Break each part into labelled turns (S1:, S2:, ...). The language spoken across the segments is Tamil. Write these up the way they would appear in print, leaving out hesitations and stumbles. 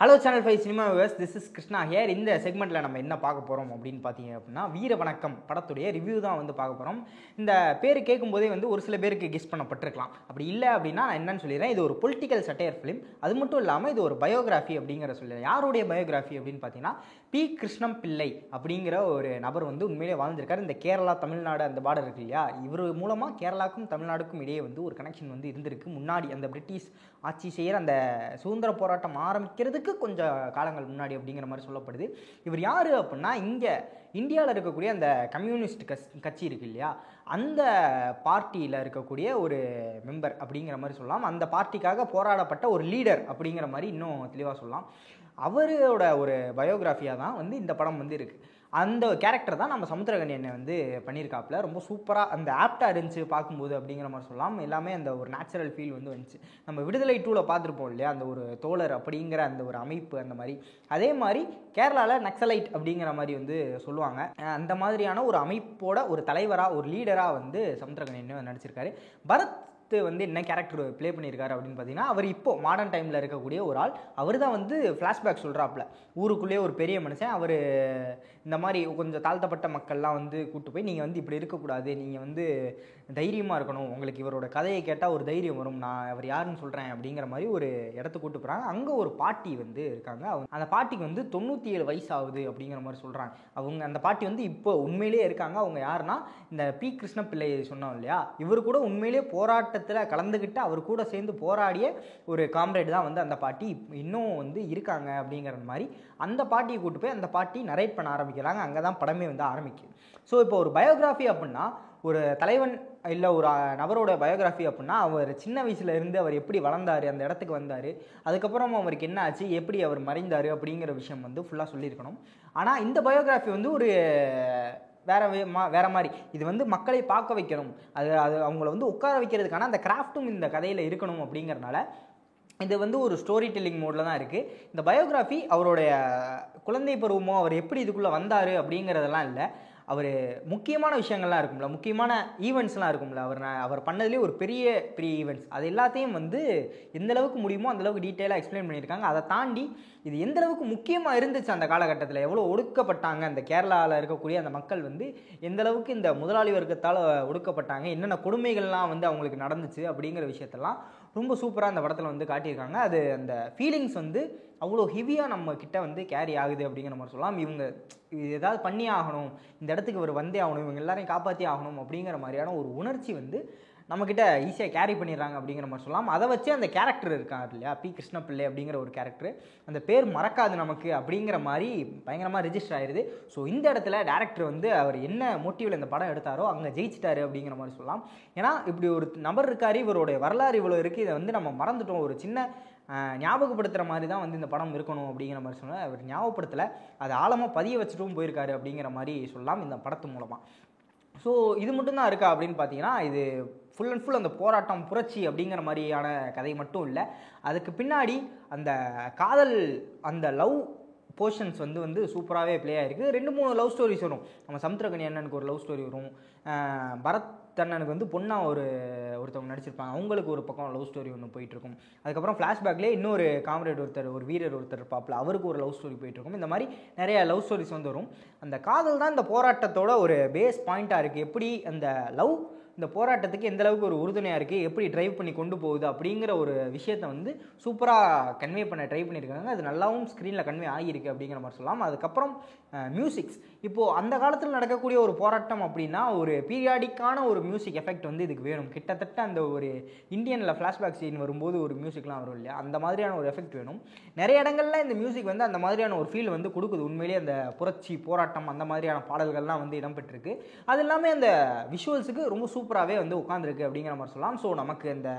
S1: Hello channel 5 cinema viewers, this is Krishna here. இந்த செக்மெண்ட்டில் நம்ம என்ன பார்க்க போகிறோம் அப்படின்னு பார்த்தீங்க அப்படின்னா, வீர வணக்கம் படத்துடைய ரிவ்யூ தான் வந்து பார்க்க போகிறோம். இந்த பேர் கேட்கும்போதே வந்து ஒரு சில பேருக்கு கெஸ் பண்ணப்பட்டிருக்கலாம். அப்படி இல்லை அப்படின்னா நான் என்னன்னு சொல்லிடுறேன். இது ஒரு பொலிட்டிக்கல் சட்டையர் ஃபிலிம். அது மட்டும் இல்லாமல் இது ஒரு பயோகிராஃபி அப்படிங்கிற சொல்லிடுறேன். யாருடைய பயோகிராஃபி அப்படின்னு பார்த்தீங்கன்னா, பி கிருஷ்ணம் பிள்ளை அப்படிங்கிற ஒரு நபர் வந்து உண்மையிலே வாழ்ந்திருக்காரு. இந்த கேரளா தமிழ்நாடு அந்த பார்டர் இருக்கு இல்லையா, இவர் மூலமாக கேரளாவுக்கும் தமிழ்நாடுக்கும் இடையே வந்து ஒரு கனெக்ஷன் வந்து இருந்திருக்கு. முன்னாடி அந்த பிரிட்டிஷ் ஆட்சி செய்கிற அந்த சுதந்திர போராட்டம் ஆரம்பிக்கிறதுக்கு கொஞ்சம் காலங்கள் முன்னாடி அப்படிங்கிற மாதிரி சொல்லப்படுது. இவர் யார் அப்படின்னா, இங்கே இந்தியாவில் இருக்கக்கூடிய அந்த கம்யூனிஸ்ட் கட்சி இருக்கு இல்லையா, அந்த பார்ட்டியில் இருக்கக்கூடிய ஒரு மெம்பர் அப்படிங்கிற மாதிரி சொல்லலாம். அந்த பார்ட்டிக்காக போராடப்பட்ட ஒரு லீடர் அப்படிங்கிற மாதிரி இன்னும் தெளிவாக சொல்லலாம். அவரோட ஒரு பயோகிராஃபியாக தான் வந்து இந்த படம் வந்து இருக்குது. அந்த கேரக்டர் தான் நம்ம சமுத்திரகனி வந்து பண்ணியிருக்காப்புல. ரொம்ப சூப்பராக அந்த ஆப்டாக இருந்துச்சு பார்க்கும்போது அப்படிங்கிற மாதிரி சொல்லலாம். எல்லாமே அந்த ஒரு நேச்சுரல் ஃபீல் வந்து வந்துச்சு. நம்ம விடுதலை 2ல் பார்த்துருப்போம் இல்லையா, அந்த ஒரு தோழர் அப்படிங்கிற அந்த ஒரு அமைப்பு, அந்த மாதிரி அதே மாதிரி கேரளாவில் நக்சலைட் அப்படிங்கிற மாதிரி வந்து சொல்லுவாங்க. அந்த மாதிரியான ஒரு அமைப்போட ஒரு தலைவராக, ஒரு லீடராக வந்து சமுத்திரகனி நடிச்சிருக்காரு. பரத் வந்து என்ன கேரக்டர் ப்ளே பண்ணியிருக்காரு அப்படின்னு பார்த்தீங்கன்னா, அவர் இப்போ மாடர்ன் டைமில் இருக்கக்கூடிய ஒரு ஆள். அவர் தான் வந்து ஃப்ளாஷ்பேக் சொல்கிறாப்புல. ஊருக்குள்ளேயே ஒரு பெரிய மனுஷன் அவர். இந்த மாதிரி கொஞ்சம் தாழ்த்தப்பட்ட மக்கள்லாம் வந்து கூப்பிட்டு போய், நீங்கள் வந்து இப்படி இருக்கக்கூடாது, நீங்கள் வந்து தைரியமாக இருக்கணும், உங்களுக்கு இவரோட கதையை கேட்டால் ஒரு தைரியம் வரும், நான் அவர் யாருன்னு சொல்கிறேன் அப்படிங்கிற மாதிரி ஒரு இடத்துக்கு கூப்பிட்டு போகிறாங்க. அங்கே ஒரு பாட்டி வந்து இருக்காங்க. அந்த பாட்டிக்கு வந்து 97 வயசு ஆகுது அப்படிங்கிற மாதிரி சொல்கிறாங்க. அவங்க அந்த பாட்டி வந்து இப்போ உண்மையிலேயே இருக்காங்க. அவங்க யாருன்னா, இந்த பி கிருஷ்ண பிள்ளை சொன்னோம் இல்லையா, இவர் கூட உண்மையிலேயே போராட்டத்தில் கலந்துக்கிட்டு அவர் கூட சேர்ந்து போராடிய ஒரு காம்ரேட் தான் வந்து அந்த பாட்டி இன்னும் வந்து இருக்காங்க அப்படிங்கிற மாதிரி அந்த பாட்டியை கூட்டு போய் அந்த பாட்டி நரேட் பண்ண ஆரம்பிக்கிறாங்க. அங்கே தான் படமே வந்து ஆரம்பிக்குது. ஸோ இப்போ ஒரு பயோகிராஃபி அப்படின்னா, ஒரு தலைவன் இல்லை ஒரு நபரோட பயோகிராஃபி அப்படின்னா, அவர் சின்ன வயசுல இருந்து அவர் எப்படி வளர்ந்தார், அந்த இடத்துக்கு வந்தார், அதுக்கப்புறம் அவருக்கு என்ன ஆச்சு, எப்படி அவர் மறைந்தார் அப்படிங்கிற விஷயம் வந்து ஃபுல்லாக சொல்லியிருக்கணும். ஆனால் இந்த பயோகிராஃபி வந்து ஒரு வேற மாதிரி இது வந்து மக்களை பார்க்க வைக்கணும், அது அவங்கள வந்து உட்கார வைக்கிறதுக்கான அந்த கிராஃப்ட்டும் இந்த கதையில் இருக்கணும் அப்படிங்கிறனால இது வந்து ஒரு ஸ்டோரி டெல்லிங் மோடில் தான் இருக்குது. இந்த பயோகிராஃபி அவருடைய குழந்தை பருவமோ, அவர் எப்படி இதுக்குள்ளே வந்தார் அப்படிங்கிறதெல்லாம் இல்லை. அவர் முக்கியமான விஷயங்கள்லாம் இருக்கும்ல, முக்கியமான ஈவெண்ட்ஸ்லாம் இருக்கும்ல, அவர் பண்ணதுலேயே ஒரு பெரிய ஈவெண்ட்ஸ், அது எல்லாத்தையும் வந்து எந்தளவுக்கு முடியுமோ அந்தளவுக்கு டீட்டெயிலாக எக்ஸ்பிளைன் பண்ணியிருக்காங்க. அதை தாண்டி இது எந்தளவுக்கு முக்கியமாக இருந்துச்சு அந்த காலகட்டத்தில், எவ்வளோ ஒடுக்கப்பட்டாங்க அந்த கேரளாவில் இருக்கக்கூடிய அந்த மக்கள் வந்து, எந்தளவுக்கு இந்த முதலாளி வர்க்கத்தால் ஒடுக்கப்பட்டாங்க, என்னென்ன கொடுமைகள்லாம் வந்து அவங்களுக்கு நடந்துச்சு அப்படிங்கிற விஷயத்தெல்லாம் ரொம்ப சூப்பராக அந்த படத்தில் வந்து காட்டியிருக்காங்க. அது அந்த ஃபீலிங்ஸ் வந்து அவ்வளோ ஹெவியாக நம்ம கிட்ட வந்து கேரி ஆகுது அப்படிங்கிற மாதிரி சொல்லலாம். இவங்க ஏதாவது பண்ணி ஆகணும், இந்த இடத்துக்கு இவர் வந்தே ஆகணும், இவங்க எல்லாரையும் காப்பாற்றி ஆகணும் அப்படிங்கிற மாதிரியான ஒரு உணர்ச்சி வந்து நம்மக்கிட்ட ஈஸியாக கேரி பண்ணிடுறாங்க அப்படிங்கிற மாதிரி சொல்லலாம். அதை வச்சு அந்த கேரக்டர் இருக்கார் இல்லையா, பி கிருஷ்ண பிள்ளை அப்படிங்கிற ஒரு கேரக்டர், அந்த பேர் மறக்காது நமக்கு அப்படிங்கிற மாதிரி பயங்கரமாக ரிஜிஸ்டர் ஆயிடுது. ஸோ இந்த இடத்துல டேரக்டர் வந்து அவர் என்ன மோட்டிவில் இந்த படம் எடுத்தாரோ அங்கே ஜெயிச்சிட்டாரு அப்படிங்கிற மாதிரி சொல்லலாம். ஏன்னா இப்படி ஒரு நபர் இருக்காரு, இவருடைய வரலாறு இவ்வளோ இருக்குது, இதை வந்து நம்ம மறந்துட்டோம், ஒரு சின்ன ஞாபகப்படுத்துகிற மாதிரி தான் வந்து இந்த படம் இருக்கணும் அப்படிங்கிற மாதிரி சொன்னால் அவர் ஞாபகப்படுத்தலை, அதை ஆழமாக பதிய வச்சுட்டும் போயிருக்காரு அப்படிங்கிற மாதிரி சொல்லலாம் இந்த படத்து மூலமாக. ஸோ இது மட்டும்தான் இருக்கா அப்படின்னு பார்த்தீங்கன்னா, இது ஃபுல் அண்ட் ஃபுல் அந்த போராட்டம், புரட்சி அப்படிங்கிற மாதிரியான கதை மட்டும் இல்லை. அதுக்கு பின்னாடி அந்த காதல், அந்த லவ் போர்ஷன்ஸ் வந்து சூப்பராகவே ப்ளே ஆகிருக்கு. 2-3 லவ் ஸ்டோரிஸ் வரும். நம்ம சமுத்திரகனி அண்ணனுக்கு ஒரு லவ் ஸ்டோரி வரும், பரத் அண்ணனுக்கு வந்து பொண்ணாக ஒருத்தவங்க நடிச்சிருப்பாங்க, அவங்களுக்கு ஒரு பக்கம் லவ் ஸ்டோரி ஒன்று போயிட்டுருக்கும். அதுக்கப்புறம் ஃப்ளாஷ்பேக்லேயே இன்னொரு காம்ரேட் ஒருத்தர், ஒரு வீரர் ஒருத்தர் இருப்பாப்பில், அவருக்கு ஒரு லவ் ஸ்டோரி போயிட்டுருக்கும். இந்த மாதிரி நிறைய லவ் ஸ்டோரிஸ் வந்து வரும். அந்த காதல் தான் இந்த போராட்டத்தோட ஒரு பேஸ் பாயிண்ட்டாக இருக்குது. எப்படி அந்த லவ் இந்த போராட்டத்துக்கு எந்த அளவுக்கு ஒரு உறுதுணையாக இருக்குது, எப்படி ட்ரைவ் பண்ணி கொண்டு போகுது அப்படிங்கிற ஒரு விஷயத்தை வந்து சூப்பராக கன்வே பண்ண ட்ரை பண்ணியிருக்காங்க. அது நல்லாவும் ஸ்க்ரீனில் கன்வே ஆகியிருக்கு அப்படிங்கிற மாதிரி சொல்லலாம். அதுக்கப்புறம் மியூசிக்ஸ், இப்போது அந்த காலத்தில் நடக்கக்கூடிய ஒரு போராட்டம் அப்படின்னா ஒரு பீரியாடிக்கான ஒரு மியூசிக் எஃபெக்ட் வந்து இதுக்கு வேணும். கிட்டத்தட்ட அந்த ஒரு இந்தியனில் ஃப்ளாஷ்பேக் சீன் வரும்போது ஒரு மியூசிக்லாம் வரும் இல்லையா, அந்த மாதிரியான ஒரு எஃபெக்ட் வேணும். நிறைய இடங்கள்ல இந்த மியூசிக் வந்து அந்த மாதிரியான ஒரு ஃபீல் வந்து கொடுக்குது. உண்மையிலேயே அந்த புரட்சி, போராட்டம் அந்த மாதிரியான பாடல்கள்லாம் வந்து இடம்பெற்றிருக்கு. அது எல்லாமே அந்த விஷுவல்ஸுக்கு ரொம்ப சூப்பராகவே வந்து உட்காந்துருக்கு அப்படிங்கிற மாதிரி சொல்லலாம். ஸோ நமக்கு அந்த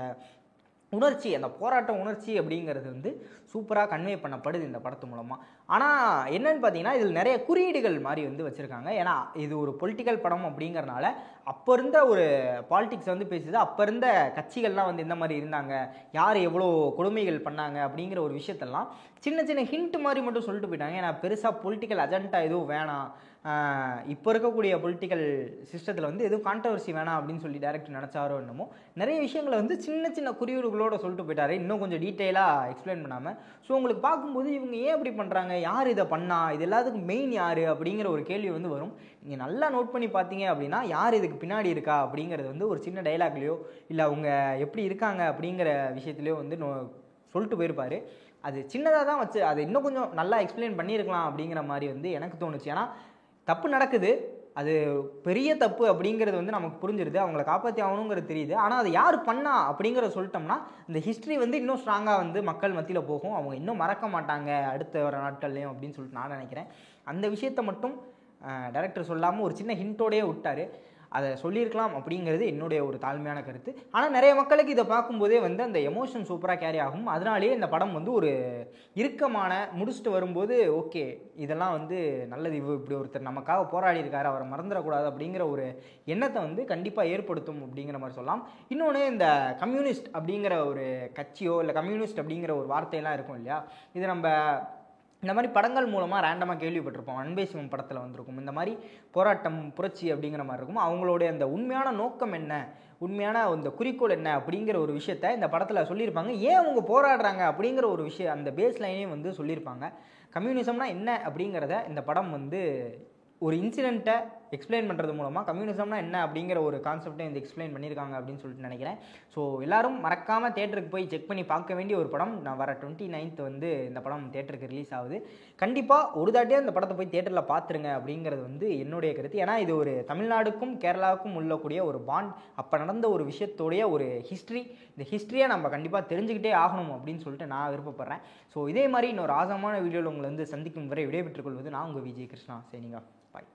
S1: உணர்ச்சி, அந்த போராட்ட உணர்ச்சி அப்படிங்கிறது வந்து சூப்பராக கன்வே பண்ணப்படுது இந்த படத்து மூலமாக. ஆனால் என்னன்னு பார்த்தீங்கன்னா, இதில் நிறைய குறியீடுகள் மாதிரி வந்து வச்சுருக்காங்க. ஏன்னா இது ஒரு பொலிட்டிக்கல் படம் அப்படிங்கிறனால அப்போ இருந்த ஒரு பாலிடிக்ஸ் வந்து பேசுது, அப்போ இருந்த கட்சிகள்லாம் வந்து எந்த மாதிரி இருந்தாங்க, யார் எவ்வளோ கொடுமைகள் பண்ணாங்க அப்படிங்கிற ஒரு விஷயத்தெல்லாம் சின்ன சின்ன ஹிண்ட் மாதிரி மட்டும் சொல்லிட்டு போயிட்டாங்க. ஏன்னா பெருசாக பொலிட்டிக்கல் அஜெண்டா எதுவும் வேணாம், இப்போ இருக்கக்கூடிய பொலிட்டிக்கல் சிஸ்டத்தில் வந்து எதுவும் கான்ட்ரவர்சி வேணாம் அப்படின்னு சொல்லி டேரக்டர் நினச்சாரோ என்னமோ நிறைய விஷயங்களை வந்து சின்ன சின்ன குறியீடுகளோடு சொல்லிட்டு போயிட்டாரு, இன்னும் கொஞ்சம் டீட்டெயிலாக எக்ஸ்பிளைன் பண்ணாமல். ஸோ உங்களுக்கு பார்க்கும்போது இவங்க ஏன் இப்படி பண்ணுறாங்க, யார் இதை பண்ணா, இது எல்லாத்துக்கும் மெயின் யார் அப்படிங்கிற ஒரு கேள்வி வந்து வரும். நீங்கள் நல்லா நோட் பண்ணி பார்த்தீங்க அப்படின்னா யார் இதுக்கு பின்னாடி இருக்கா அப்படிங்கிறது வந்து ஒரு சின்ன டைலாக்லேயோ இல்லை அவங்க எப்படி இருக்காங்க அப்படிங்கிற விஷயத்துலையோ வந்து சொல்லிட்டு போயிருப்பார். அது சின்னதாக தான் வச்சு அதை இன்னும் கொஞ்சம் நல்லா எக்ஸ்பிளைன் பண்ணியிருக்கலாம் அப்படிங்கிற மாதிரி வந்து எனக்கு தோணுச்சு. ஏன்னா தப்பு நடக்குது, அது பெரிய தப்பு அப்படிங்கிறது வந்து நமக்கு புரிஞ்சிருது, அவங்கள காப்பாற்றி ஆகணுங்கிறது தெரியுது. ஆனால் அது யார் பண்ணா அப்படிங்கிறத சொல்லிட்டோம்னா இந்த ஹிஸ்ட்ரி வந்து இன்னும் ஸ்ட்ராங்காக வந்து மக்கள் மத்தியில் போகும், அவங்க இன்னும் மறக்க மாட்டாங்க அடுத்த வர நாட்கள்லையும் அப்படின்னு சொல்லிட்டு நான் நினைக்கிறேன். அந்த விஷயத்தை மட்டும் டைரக்டர் சொல்லாமல் ஒரு சின்ன ஹிண்டோடையே விட்டார். அதை சொல்லியிருக்கலாம் அப்படிங்கிறது என்னுடைய ஒரு தாழ்மையான கருத்து. ஆனால் நிறைய மக்களுக்கு இதை பார்க்கும்போதே வந்து அந்த எமோஷன் சூப்பராக கேரி ஆகும். அதனாலேயே இந்த படம் வந்து ஒரு இறுக்கமான முடிச்சுட்டு வரும்போது ஓகே இதெல்லாம் வந்து நல்லது, இப்படி ஒருத்தர் நமக்காக போராடி இருக்காரு, அவரை மறந்துடக்கூடாது அப்படிங்கிற ஒரு எண்ணத்தை வந்து கண்டிப்பாக ஏற்படுத்தும் அப்படிங்கிற மாதிரி சொல்லலாம். இன்னொன்று இந்த கம்யூனிஸ்ட் அப்படிங்கிற ஒரு கட்சியோ இல்லை கம்யூனிஸ்ட் அப்படிங்கிற ஒரு வார்த்தையெல்லாம் இருக்கும் இல்லையா, இது நம்ம இந்த மாதிரி படங்கள் மூலமாக ரேண்டமாக கேள்விப்பட்டிருப்போம். அன்பே சிவம் படத்தில் வந்திருக்கும், இந்த மாதிரி போராட்டம் புரட்சி அப்படிங்கிற மாதிரி இருக்கும். அவங்களுடைய அந்த உண்மையான நோக்கம் என்ன, உண்மையான அந்த குறிக்கோள் என்ன அப்படிங்கிற ஒரு விஷயத்த இந்த படத்தில் சொல்லியிருப்பாங்க. ஏன் அவங்க போராடுறாங்க அப்படிங்கிற ஒரு விஷயம் அந்த பேஸ் லைனையும் வந்து சொல்லியிருப்பாங்க. கம்யூனிசம்னா என்ன அப்படிங்கிறத இந்த படம் வந்து ஒரு இன்சிடெண்ட்டை எக்ஸ்பிளைன் பண்ணுறது மூலமாக கம்யூனிசம்னா என்ன அப்படிங்கிற ஒரு கான்செப்டை வந்து எக்ஸ்பிளைன் பண்ணியிருக்காங்க அப்படின்னு சொல்லிட்டு நினைக்கிறேன். ஸோ எல்லாரும் மறக்காமல் தேட்டருக்கு போய் செக் பண்ணி பார்க்க வேண்டிய ஒரு படம். நான் வர 29th வந்து இந்த படம் தேட்டருக்கு ரிலீஸ் ஆகுது. கண்டிப்பாக ஒரு தாட்டியாக இந்த படத்தை போய் தேட்டரில் பார்த்துருங்க அப்படிங்கிறது வந்து என்னுடைய கருத்து. ஏன்னா இது ஒரு தமிழ்நாடுக்கும் கேரளாவுக்கும் உள்ளக்கூடிய ஒரு பாண்ட், அப்போ நடந்த ஒரு விஷயத்தோடைய ஒரு ஹிஸ்ட்ரி. இந்த ஹிஸ்ட்ரியை நம்ம கண்டிப்பாக தெரிஞ்சுக்கிட்டே ஆகணும் அப்படின்னு சொல்லிட்டு நான் விருப்பப்படுறேன். ஸோ இதே மாதிரி இன்னொரு ஆசமான வீடியோவில் உங்களை வந்து சந்திக்கும் வரை விடைபெற்றுக் கொள்வது நான் உங்கள் விஜய் கிருஷ்ணா. சரிங்க, பாய்.